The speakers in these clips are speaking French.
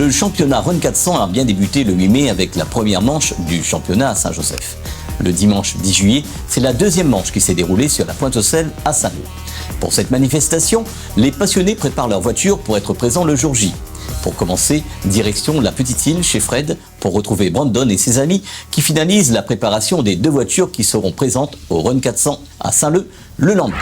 Le championnat Run 400 a bien débuté le 8 mai avec la première manche du championnat à Saint-Joseph. Le dimanche 10 juillet, c'est la deuxième manche qui s'est déroulée sur la Pointe-aux-Celles à Saint-Leu. Pour cette manifestation, les passionnés préparent leur voiture pour être présents le jour J. Pour commencer, direction la Petite Île chez Fred pour retrouver Brandon et ses amis qui finalisent la préparation des deux voitures qui seront présentes au Run 400 à Saint-Leu le lendemain.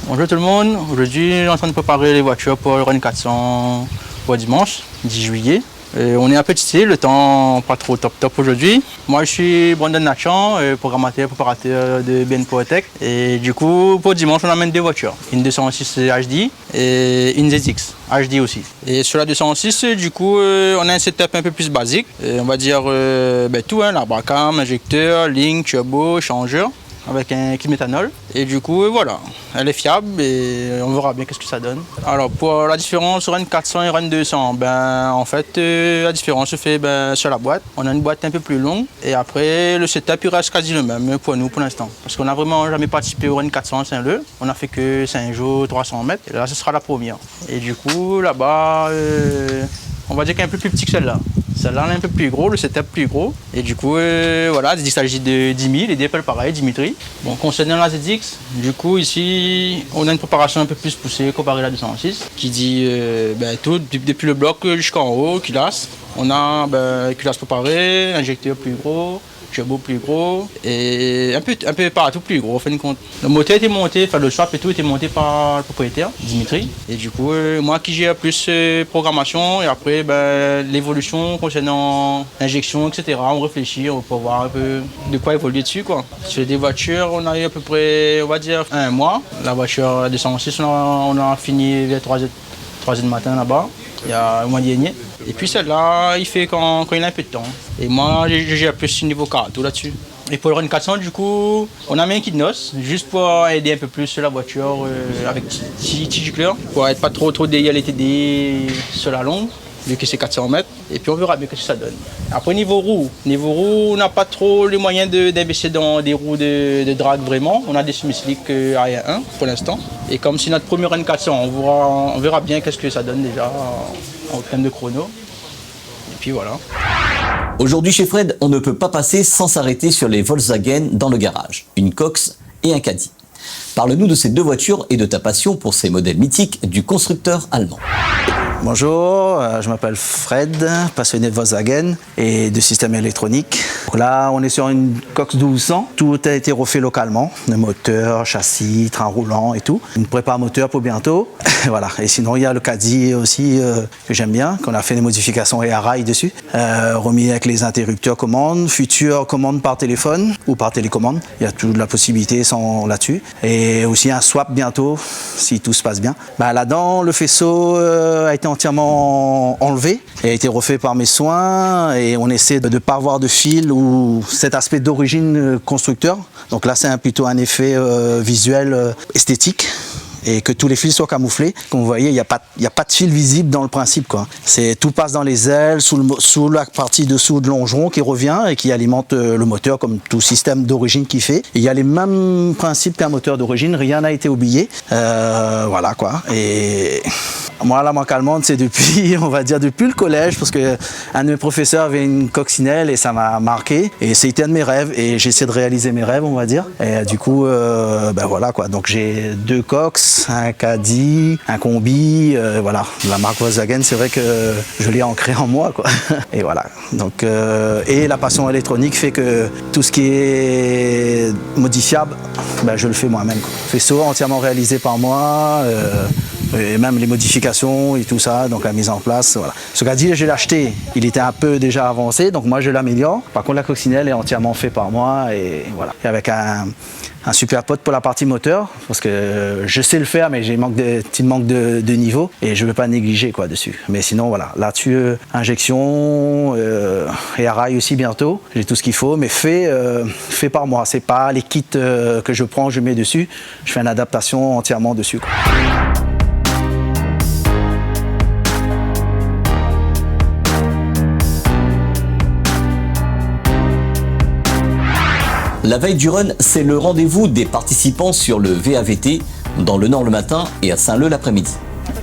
Bonjour tout le monde, aujourd'hui on est en train de préparer les voitures pour le Run 400 pour dimanche 10 juillet. Et on est à Petite Île, le temps pas trop top aujourd'hui. Moi je suis Brandon Nachan, programmateur, préparateur de BNPowerTech. Et du coup pour dimanche on amène deux voitures, une 206 HD et une ZX HD aussi. Et sur la 206 du coup on a un setup un peu plus basique, on va dire tout, la bracam, injecteur, ligne, turbo, changeur, avec un kit méthanol. Et du coup, voilà, elle est fiable et on verra bien qu'est-ce que ça donne. Alors, pour la différence Run 400 et Run 200, en fait, la différence se fait sur la boîte. On a une boîte un peu plus longue et après, le setup il reste quasi le même pour nous pour l'instant. Parce qu'on n'a vraiment jamais participé au Run 400 à Saint-Leu. On a fait que 5 jours, 300 mètres. Et là, ce sera la première. Et du coup, là-bas, on va dire qu'elle est un peu plus petit que celle-là. Celle-là, elle est un peu plus gros, le setup plus gros. Et du coup, voilà, il s'agit de 10 000, les DPL pareil, Dimitri. Bon, concernant la ZX, du coup, ici, on a une préparation un peu plus poussée comparée à la 206, qui dit tout, depuis le bloc jusqu'en haut, culasse. On a culasse préparée, injecteur plus gros, turbo plus gros et un peu partout plus gros, en fin de compte. Le moteur était monté, le swap et tout était monté par le propriétaire, Dimitri. Et du coup, moi qui gère plus programmation et après l'évolution concernant injection, etc. On réfléchit, on peut voir un peu de quoi évoluer dessus, quoi. Sur des voitures, on a eu à peu près, on va dire, un mois. La voiture 206, on a fini vers 3h du matin là-bas, il y a un mois dernier. Et puis celle-là, il fait quand il a un peu de temps. Et moi, j'ai plus niveau carto là-dessus. Et pour le Run 400, du coup, on a mis un kit noce, juste pour aider un peu plus sur la voiture avec petit gicleur, pour être pas trop DILTD sur la longue, vu que c'est 400 mètres. Et puis on verra bien ce que ça donne. Après, niveau roue, on n'a pas trop les moyens d'investir dans des roues de drag vraiment. On a des semi-slick Area 1 pour l'instant. Et comme c'est notre premier Run 400, on verra bien qu'est-ce que ça donne déjà en termes de chrono. Et puis voilà. Aujourd'hui chez Fred, on ne peut pas passer sans s'arrêter sur les Volkswagen dans le garage, une Cox et un Caddy. Parle-nous de ces deux voitures et de ta passion pour ces modèles mythiques du constructeur allemand. Bonjour, je m'appelle Fred, passionné de Volkswagen et de systèmes électroniques. Là, on est sur une Cox 1200. Tout a été refait localement, le moteur, châssis, train roulant et tout. Une prépa moteur pour bientôt. Voilà. Et sinon, il y a le Caddy aussi que j'aime bien, qu'on a fait des modifications et à rail dessus. Remis avec les interrupteurs commandes, future commande par téléphone ou par télécommande. Il y a toute la possibilité là-dessus. Et aussi un swap bientôt, si tout se passe bien. Là-dedans, le faisceau a été entièrement enlevé et a été refait par mes soins et on essaie de ne pas avoir de fil ou cet aspect d'origine constructeur. Donc là c'est plutôt un effet visuel esthétique et que tous les fils soient camouflés. Comme vous voyez, il n'y a pas de fil visible dans le principe, quoi. Tout passe dans les ailes, sous la partie dessous de longeron qui revient et qui alimente le moteur comme tout système d'origine qui fait. Et il y a les mêmes principes qu'un moteur d'origine, rien n'a été oublié. Voilà quoi. Et moi, la manque allemande, c'est depuis le collège, parce qu'un de mes professeurs avait une coccinelle et ça m'a marqué. Et c'était un de mes rêves et j'essaie de réaliser mes rêves, on va dire. Et du coup, voilà quoi. Donc j'ai deux Cox, un Caddy, un combi, voilà. La marque Volkswagen, c'est vrai que je l'ai ancré en moi, quoi. Et voilà. Donc, et la passion électronique fait que tout ce qui est modifiable, je le fais moi-même, quoi. Faisceau entièrement réalisé par moi. Et même les modifications et tout ça, donc la mise en place, voilà. Ce Caddy, je l'ai acheté, il était un peu déjà avancé, donc moi je l'améliore. Par contre, la coccinelle est entièrement faite par moi et voilà. Et avec un super pote pour la partie moteur, parce que je sais le faire, mais j'ai petit manque de niveau et je ne veux pas négliger quoi dessus. Mais sinon, voilà, là-dessus, injection et à rail aussi bientôt. J'ai tout ce qu'il faut, mais fait par moi. C'est pas les kits que je prends, je mets dessus. Je fais une adaptation entièrement dessus, quoi. La veille du run, c'est le rendez-vous des participants sur le VAVT, dans le Nord le matin et à Saint-Leu l'après-midi.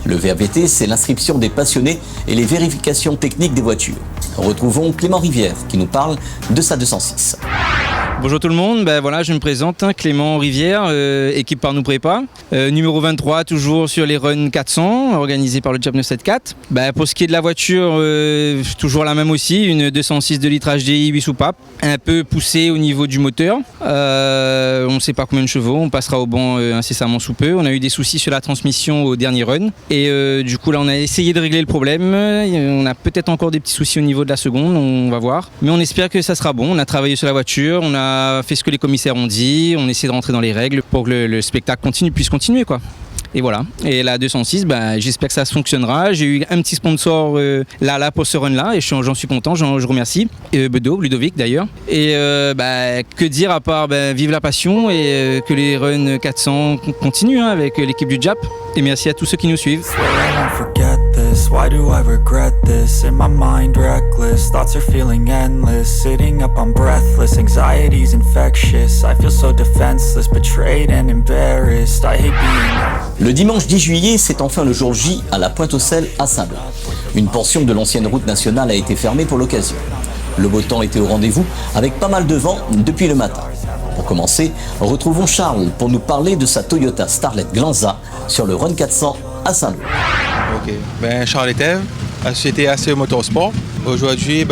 Le VAVT, c'est l'inscription des passionnés et les vérifications techniques des voitures. Retrouvons Clément Rivière qui nous parle de sa 206. Bonjour tout le monde, voilà, je me présente, Clément Rivière, équipe par nous prépa, numéro 23, toujours sur les runs 400, organisés par le Jap 974. Pour ce qui est de la voiture, toujours la même aussi, une 206 de litre HDI 8 soupapes, un peu poussée au niveau du moteur. On ne sait pas combien de chevaux, on passera au banc incessamment sous peu. On a eu des soucis sur la transmission au dernier run et du coup là on a essayé de régler le problème. On a peut-être encore des petits soucis au niveau de la seconde, on va voir. Mais on espère que ça sera bon, on a travaillé sur la voiture, on a fait ce que les commissaires ont dit, on essaie de rentrer dans les règles pour que le spectacle puisse continuer quoi. Et voilà. Et la 206, j'espère que ça fonctionnera. J'ai eu un petit sponsor là pour ce run-là et j'en suis content, je remercie. Bedo, Ludovic d'ailleurs. Et que dire à part vive la passion et que les runs 400 continuent avec l'équipe du Jap. Et merci à tous ceux qui nous suivent. Why do I regret this? In my mind reckless, thoughts are feeling endless. Sitting up I'm breathless, anxiety's infectious. I feel so defenseless, betrayed and embarrassed. I hate being... Le dimanche 10 juillet, c'est enfin le jour J à la Pointe-aux-Celles à Saint-Lô. Une portion de l'ancienne route nationale a été fermée pour l'occasion. Le beau temps était au rendez-vous avec pas mal de vent depuis le matin. Pour commencer, retrouvons Charles pour nous parler de sa Toyota Starlet Glanza sur le Run 400 à Saint-Lô. Ok, Charles Etève, la société AC Motorsport. Aujourd'hui,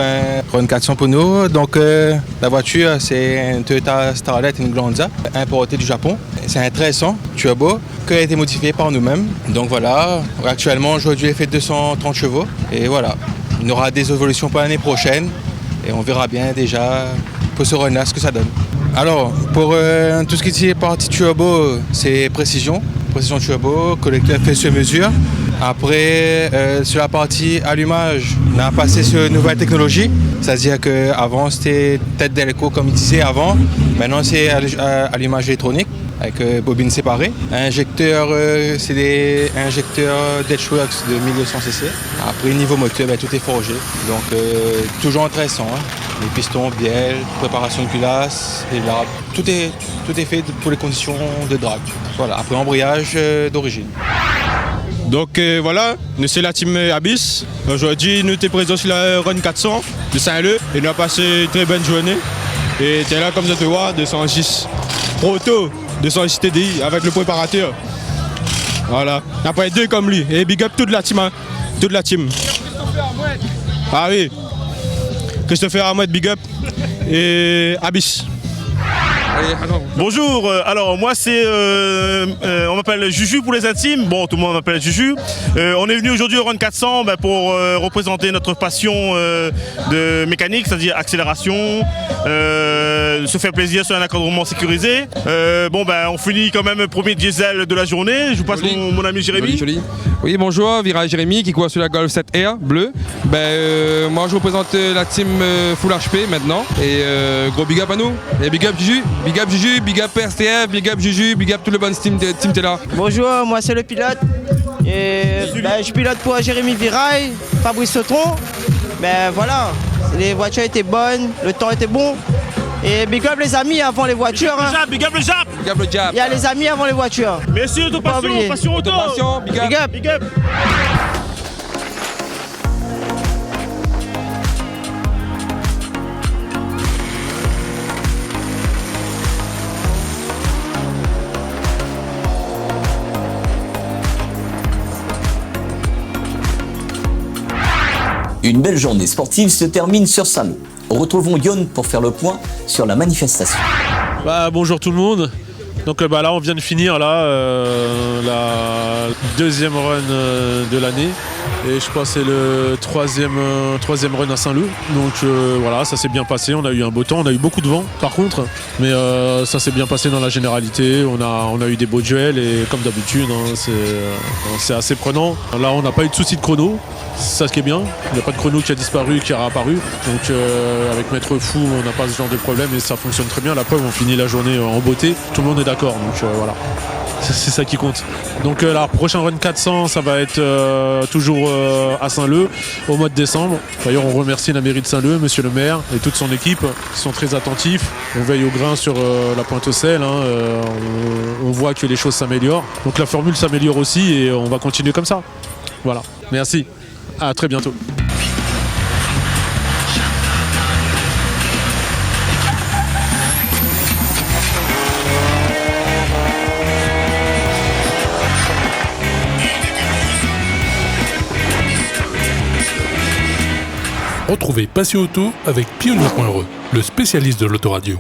Run 400 pour nous. Donc la voiture, c'est une Toyota Starlet, une Glanza, importée du Japon. C'est un 1300 turbo qui a été modifié par nous-mêmes. Donc voilà, actuellement aujourd'hui elle fait 230 chevaux. Et voilà, il y aura des évolutions pour l'année prochaine. Et on verra bien déjà pour ce run-là ce que ça donne. Alors, pour tout ce qui est partie turbo, c'est précision turbo, collecteur fait sur mesure. Après, sur la partie allumage, on a passé sur une nouvelle technologie. C'est-à-dire qu'avant, c'était tête d'hélico comme il disait avant. Maintenant, c'est allumage électronique avec bobines séparées. Injecteur, c'est des injecteurs Datchworks de 1200 cc. Après, niveau moteur, tout est forgé. Donc, toujours intéressant. Les pistons, bielles, préparation de culasse, les lames. Tout est fait pour les conditions de drag. Voilà. Après, embrayage d'origine. Donc voilà, nous c'est la team Abyss. Aujourd'hui, nous sommes présents sur la Run 400 de Saint-Lô et nous avons passé une très bonne journée. Et c'est là, comme vous pouvez voir, 206 Proto, 206 TDI avec le préparateur. Voilà, après deux comme lui. Et big up toute la team. Toute la team. Ah oui, Christopher Ahmed, big up. Et Abyss. Bonjour, alors moi c'est, on m'appelle Juju pour les intimes, bon tout le monde m'appelle Juju. On est venu aujourd'hui au Run 400 pour représenter notre passion de mécanique, c'est-à-dire accélération, se faire plaisir sur un encadrement sécurisé. On finit quand même premier diesel de la journée, je vous passe mon ami Jérémy. Joli. Oui bonjour, Virage Jérémy qui court sur la Golf 7R bleu. Moi je représente la team Full HP maintenant et gros big up à nous et big up Juju. Big up Juju, big up PSTF, big up Juju, big up tout le bon team t'es là. Bonjour, moi c'est le pilote. Et, je pilote pour Jérémy Viraille, Fabrice Sautron. Voilà, les voitures étaient bonnes, le temps était bon. Et big up les amis avant les voitures. Big up le Jap. Big up le Jap. Il y a les amis avant les voitures. Merci passion auto. Big up. Big up. Une belle journée sportive se termine sur Saint-Lô. Retrouvons Yon pour faire le point sur la manifestation. Bonjour tout le monde. Donc là on vient de finir la deuxième run de l'année et je crois que c'est le troisième run à Saint-Lô. Donc voilà, ça s'est bien passé, on a eu un beau temps, on a eu beaucoup de vent par contre, mais ça s'est bien passé dans la généralité, on a eu des beaux duels et comme d'habitude c'est assez prenant. Là on n'a pas eu de souci de chrono, c'est ça ce qui est bien, il n'y a pas de chrono qui a disparu, qui a réapparu, donc avec Maître Fou on n'a pas ce genre de problème et ça fonctionne très bien. La preuve, on finit la journée en beauté, tout le monde est d'accord, donc voilà. C'est ça qui compte. Donc la prochaine Run 400, ça va être toujours à Saint-Leu au mois de décembre. D'ailleurs, on remercie la mairie de Saint-Leu, monsieur le maire et toute son équipe qui sont très attentifs. On veille au grain sur la Pointe-aux-Celles. On voit que les choses s'améliorent. Donc la formule s'améliore aussi et on va continuer comme ça. Voilà. Merci. À très bientôt. Retrouvez Passion Auto avec Pionnier.re, le spécialiste de l'autoradio.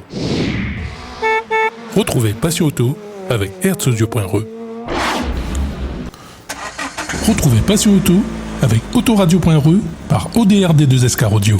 Retrouvez Passion Auto avec Herzaudio.re. Retrouvez Passion Auto avec Autoradio.re par ODRD2SK Audio.